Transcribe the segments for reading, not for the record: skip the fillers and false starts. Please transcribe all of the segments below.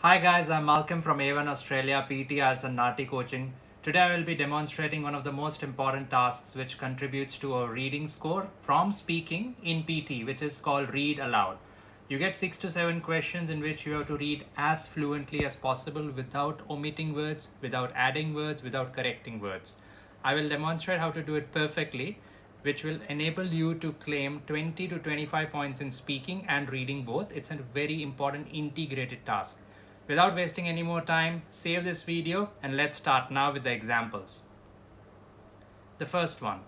Hi guys, I'm Malcolm from A1 Australia, PTE and Nati Coaching. Today I will be demonstrating one of the most important tasks which contributes to a reading score from speaking in PT, which is called Read Aloud. You get 6 to 7 questions in which you have to read as fluently as possible without omitting words, without adding words, without correcting words. I will demonstrate how to do it perfectly, which will enable you to claim 20 to 25 points in speaking and reading both. It's a very important integrated task. Without wasting any more time, save this video and let's start now with the examples. The first one.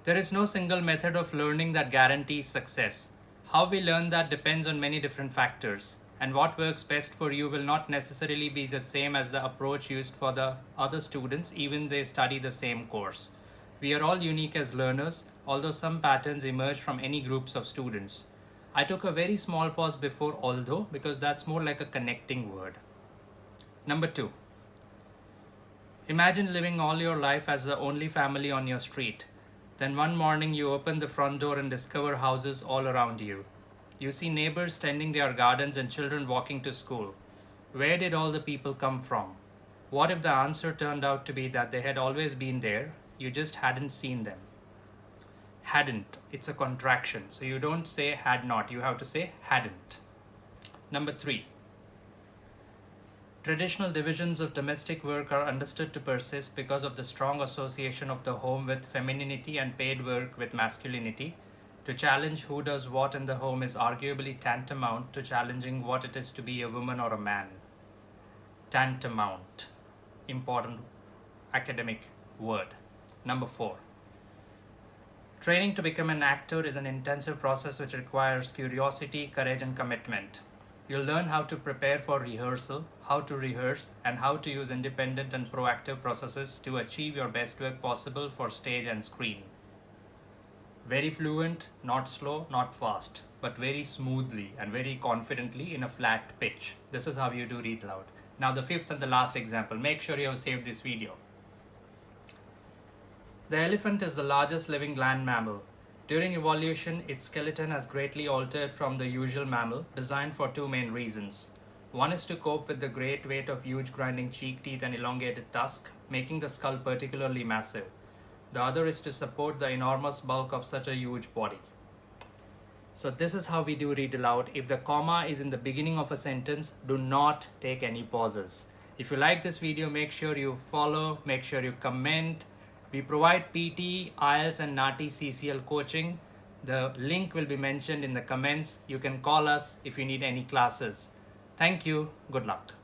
There is no single method of learning that guarantees success. How we learn that depends on many different factors, and what works best for you will not necessarily be the same as the approach used for the other students, even they study the same course. We are all unique as learners, although some patterns emerge from any groups of students. I took a very small pause before although because that's more like a connecting word. Number 2. Imagine living all your life as the only family on your street. Then one morning you open the front door and discover houses all around you. You see neighbors tending their gardens and children walking to school. Where did all the people come from? What if the answer turned out to be that they had always been there, you just hadn't seen them? Hadn't, it's a contraction, so you don't say had not, you have to say hadn't. Number 3. Traditional divisions of domestic work are understood to persist because of the strong association of the home with femininity and paid work with masculinity. To challenge who does what in the home is arguably tantamount to challenging what it is to be a woman or a man. Tantamount. Important academic word. Number 4. Training to become an actor is an intensive process which requires curiosity, courage, and commitment. You'll learn how to prepare for rehearsal, how to rehearse, and how to use independent and proactive processes to achieve your best work possible for stage and screen. Very fluent, not slow, not fast, but very smoothly and very confidently in a flat pitch. This is how you do read loud. Now the fifth and the last example. Make sure you have saved this video. The elephant is the largest living land mammal. During evolution, its skeleton has greatly altered from the usual mammal, designed for two main reasons. One is to cope with the great weight of huge grinding cheek teeth and elongated tusk, making the skull particularly massive. The other is to support the enormous bulk of such a huge body. So this is how we do read aloud. If the comma is in the beginning of a sentence, do not take any pauses. If you like this video, make sure you follow, make sure you comment. We provide PT, IELTS and NATI CCL coaching. The link will be mentioned in the comments. You can call us if you need any classes. Thank you. Good luck.